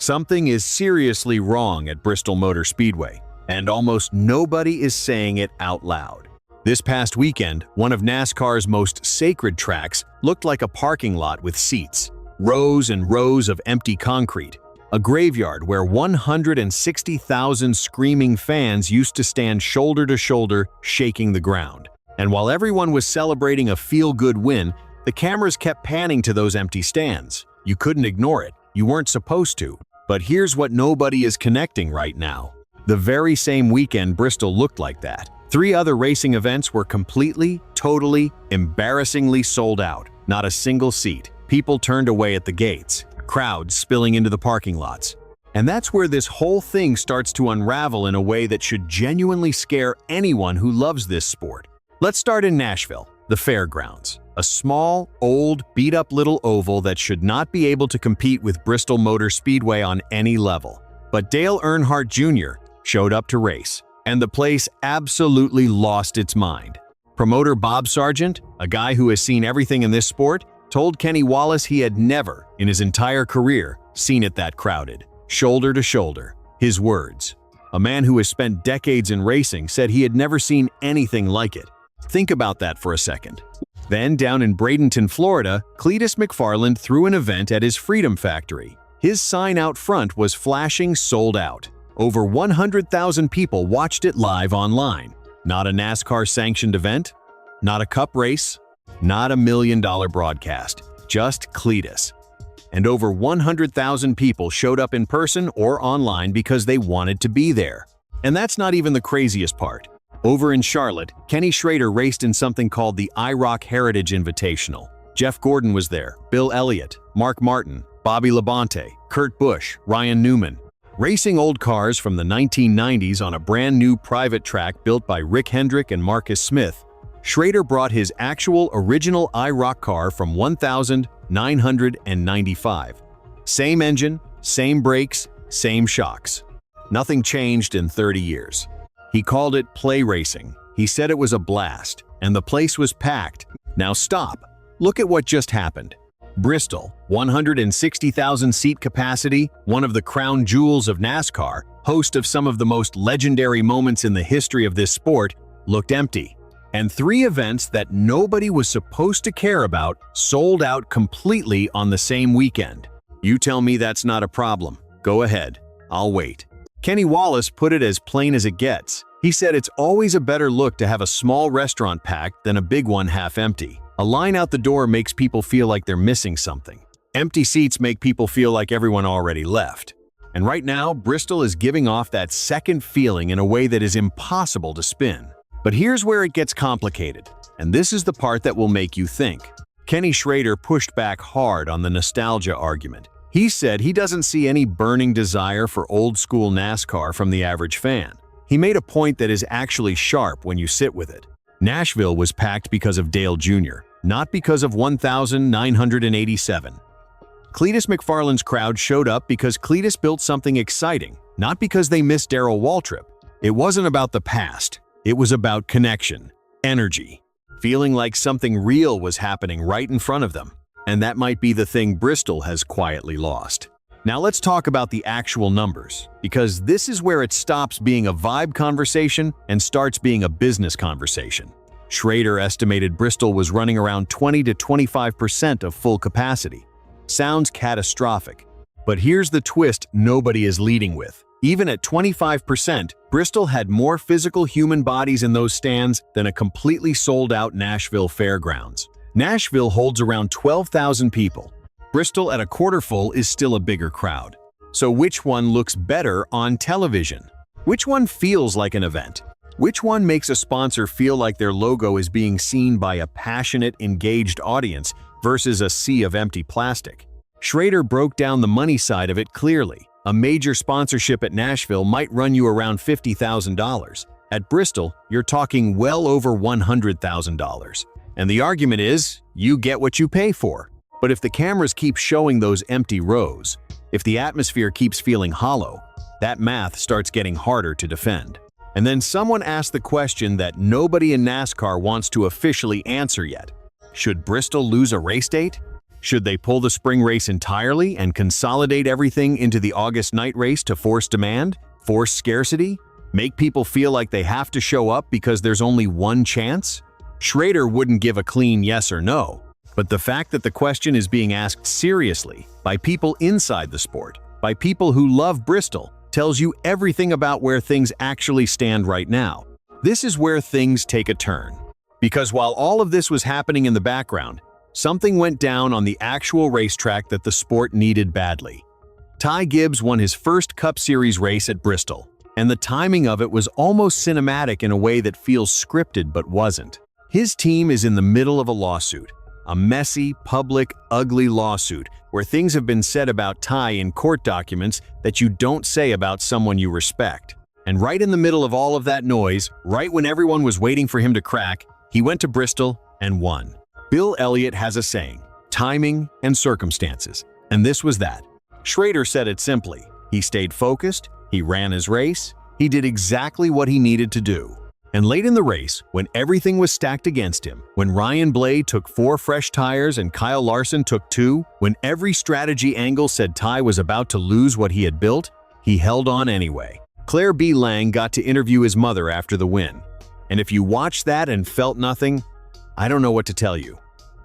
Something is seriously wrong at Bristol Motor Speedway, and almost nobody is saying it out loud. This past weekend, one of NASCAR's most sacred tracks looked like a parking lot with seats, rows and rows of empty concrete, a graveyard where 160,000 screaming fans used to stand shoulder to shoulder, shaking the ground. And while everyone was celebrating a feel-good win, the cameras kept panning to those empty stands. You couldn't ignore it. You weren't supposed to. But here's what nobody is connecting right now. The very same weekend Bristol looked like that. 3 other racing events were completely, totally, embarrassingly sold out. Not a single seat. People turned away at the gates. Crowds spilling into the parking lots. And that's where this whole thing starts to unravel in a way that should genuinely scare anyone who loves this sport. Let's start in Nashville, the Fairgrounds. A small, old, beat-up little oval that should not be able to compete with Bristol Motor Speedway on any level. But Dale Earnhardt Jr. showed up to race, and the place absolutely lost its mind. Promoter Bob Sargent, a guy who has seen everything in this sport, told Kenny Wallace he had never, in his entire career, seen it that crowded, shoulder to shoulder. His words. A man who has spent decades in racing said he had never seen anything like it. Think about that for a second. Then, down in Bradenton, Florida, Cleetus McFarland threw an event at his Freedom Factory. His sign out front was flashing sold out. Over 100,000 people watched it live online. Not a NASCAR-sanctioned event, not a cup race, not a $1 million broadcast, just Cleetus. And over 100,000 people showed up in person or online because they wanted to be there. And that's not even the craziest part. Over in Charlotte, Kenny Schrader raced in something called the IROC Heritage Invitational. Jeff Gordon was there, Bill Elliott, Mark Martin, Bobby Labonte, Kurt Busch, Ryan Newman. Racing old cars from the 1990s on a brand new private track built by Rick Hendrick and Marcus Smith, Schrader brought his actual original IROC car from 1995. Same engine, same brakes, same shocks. Nothing changed in 30 years. He called it play racing. He said it was a blast, and the place was packed. Now stop. Look at what just happened. Bristol, 160,000 seat capacity, one of the crown jewels of NASCAR, host of some of the most legendary moments in the history of this sport, looked empty. And 3 events that nobody was supposed to care about sold out completely on the same weekend. You tell me that's not a problem. Go ahead. I'll wait. Kenny Wallace put it as plain as it gets. He said it's always a better look to have a small restaurant packed than a big one half empty. A line out the door makes people feel like they're missing something. Empty seats make people feel like everyone already left. And right now, Bristol is giving off that second feeling in a way that is impossible to spin. But here's where it gets complicated, and this is the part that will make you think. Kenny Schrader pushed back hard on the nostalgia argument. He said he doesn't see any burning desire for old-school NASCAR from the average fan. He made a point that is actually sharp when you sit with it. Nashville was packed because of Dale Jr., not because of 1,987. Cleetus McFarland's crowd showed up because Cleetus built something exciting, not because they missed Darrell Waltrip. It wasn't about the past. It was about connection, energy, feeling like something real was happening right in front of them. And that might be the thing Bristol has quietly lost. Now let's talk about the actual numbers, because this is where it stops being a vibe conversation and starts being a business conversation. Schrader estimated Bristol was running around 20 to 25% of full capacity. Sounds catastrophic, but here's the twist nobody is leading with. Even at 25%, Bristol had more physical human bodies in those stands than a completely sold-out Nashville Fairgrounds. Nashville holds around 12,000 people. Bristol at a quarter full is still a bigger crowd. So which one looks better on television? Which one feels like an event? Which one makes a sponsor feel like their logo is being seen by a passionate, engaged audience versus a sea of empty plastic? Schrader broke down the money side of it clearly. A major sponsorship at Nashville might run you around $50,000. At Bristol, you're talking well over $100,000. And the argument is, you get what you pay for. But if the cameras keep showing those empty rows, if the atmosphere keeps feeling hollow, that math starts getting harder to defend. And then someone asked the question that nobody in NASCAR wants to officially answer yet. Should Bristol lose a race date? Should they pull the spring race entirely and consolidate everything into the August night race to force demand, force scarcity, make people feel like they have to show up because there's only one chance? Schrader wouldn't give a clean yes or no, but the fact that the question is being asked seriously by people inside the sport, by people who love Bristol, tells you everything about where things actually stand right now. This is where things take a turn. Because while all of this was happening in the background, something went down on the actual racetrack that the sport needed badly. Ty Gibbs won his first Cup Series race at Bristol, and the timing of it was almost cinematic in a way that feels scripted but wasn't. His team is in the middle of a lawsuit, a messy, public, ugly lawsuit where things have been said about Ty in court documents that you don't say about someone you respect. And right in the middle of all of that noise, right when everyone was waiting for him to crack, he went to Bristol and won. Bill Elliott has a saying, timing and circumstances, and this was that. Schrader said it simply. He stayed focused, he ran his race, he did exactly what he needed to do. And late in the race, when everything was stacked against him, when Ryan Blaney took 4 fresh tires and Kyle Larson took 2, when every strategy angle said Ty was about to lose what he had built, he held on anyway. Claire B. Lang got to interview his mother after the win. And if you watched that and felt nothing, I don't know what to tell you.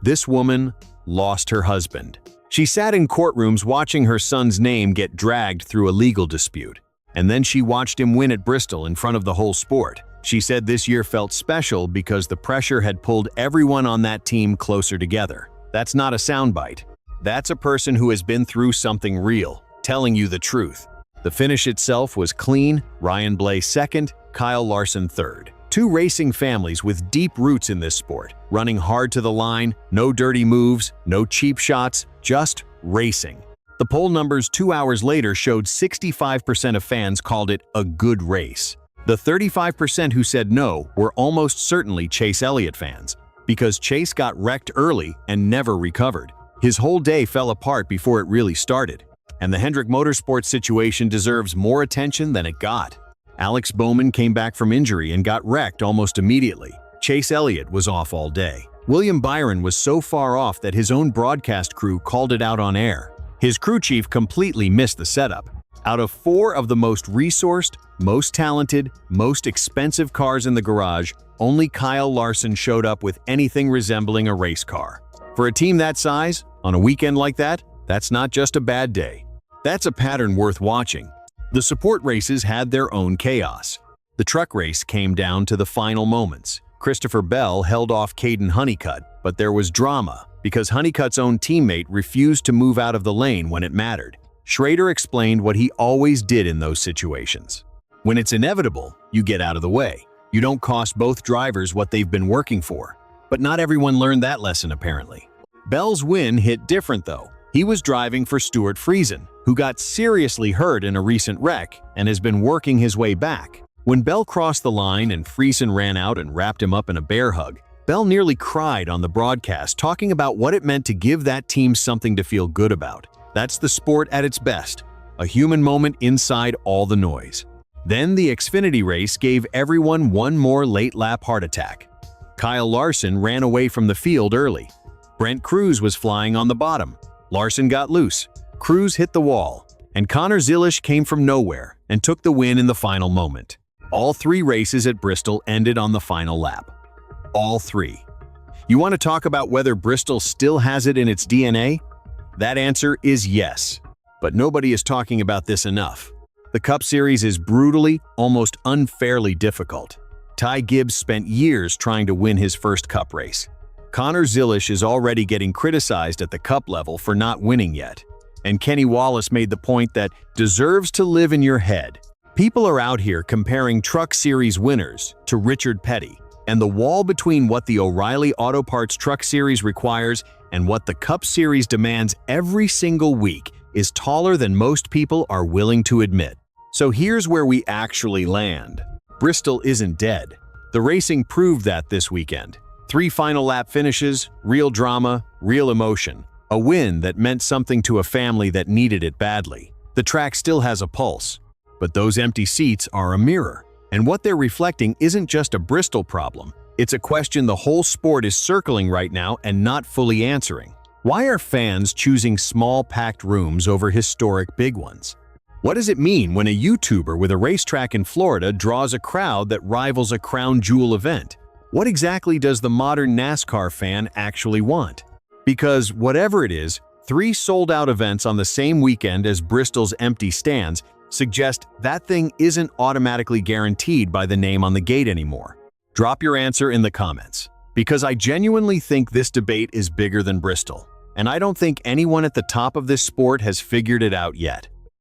This woman lost her husband. She sat in courtrooms watching her son's name get dragged through a legal dispute. And then she watched him win at Bristol in front of the whole sport. She said this year felt special because the pressure had pulled everyone on that team closer together. That's not a soundbite. That's a person who has been through something real, telling you the truth. The finish itself was clean, Ryan Blaney second, Kyle Larson third. 2 racing families with deep roots in this sport, running hard to the line, no dirty moves, no cheap shots, just racing. The poll numbers 2 hours later showed 65% of fans called it a good race. The 35% who said no were almost certainly Chase Elliott fans, because Chase got wrecked early and never recovered. His whole day fell apart before it really started, and the Hendrick Motorsports situation deserves more attention than it got. Alex Bowman came back from injury and got wrecked almost immediately. Chase Elliott was off all day. William Byron was so far off that his own broadcast crew called it out on air. His crew chief completely missed the setup. Out of 4 of the most resourced, most talented, most expensive cars in the garage, only Kyle Larson showed up with anything resembling a race car. For a team that size, on a weekend like that, that's not just a bad day. That's a pattern worth watching. The support races had their own chaos. The truck race came down to the final moments. Christopher Bell held off Caden Honeycutt, but there was drama because Honeycutt's own teammate refused to move out of the lane when it mattered. Schrader explained what he always did in those situations. When it's inevitable, you get out of the way. You don't cost both drivers what they've been working for. But not everyone learned that lesson, apparently. Bell's win hit different, though. He was driving for Stuart Friesen, who got seriously hurt in a recent wreck and has been working his way back. When Bell crossed the line and Friesen ran out and wrapped him up in a bear hug, Bell nearly cried on the broadcast talking about what it meant to give that team something to feel good about. That's the sport at its best, a human moment inside all the noise. Then the Xfinity race gave everyone one more late lap heart attack. Kyle Larson ran away from the field early. Brent Cruz was flying on the bottom. Larson got loose. Cruz hit the wall, and Connor Zilisch came from nowhere and took the win in the final moment. All 3 races at Bristol ended on the final lap. All 3. You want to talk about whether Bristol still has it in its DNA? That answer is yes. But nobody is talking about this enough. The Cup Series is brutally, almost unfairly difficult. Ty Gibbs spent years trying to win his first Cup race. Connor Zilisch is already getting criticized at the Cup level for not winning yet. And Kenny Wallace made the point that deserves to live in your head. People are out here comparing Truck Series winners to Richard Petty, and the wall between what the O'Reilly Auto Parts Truck Series requires and what the Cup Series demands every single week is taller than most people are willing to admit. So here's where we actually land. Bristol isn't dead. The racing proved that this weekend. 3 final lap finishes, real drama, real emotion. A win that meant something to a family that needed it badly. The track still has a pulse, but those empty seats are a mirror. And what they're reflecting isn't just a Bristol problem. It's a question the whole sport is circling right now and not fully answering. Why are fans choosing small packed rooms over historic big ones? What does it mean when a YouTuber with a racetrack in Florida draws a crowd that rivals a crown jewel event? What exactly does the modern NASCAR fan actually want? Because whatever it is, 3 sold-out events on the same weekend as Bristol's empty stands suggest that thing isn't automatically guaranteed by the name on the gate anymore. Drop your answer in the comments, because I genuinely think this debate is bigger than Bristol, and I don't think anyone at the top of this sport has figured it out yet.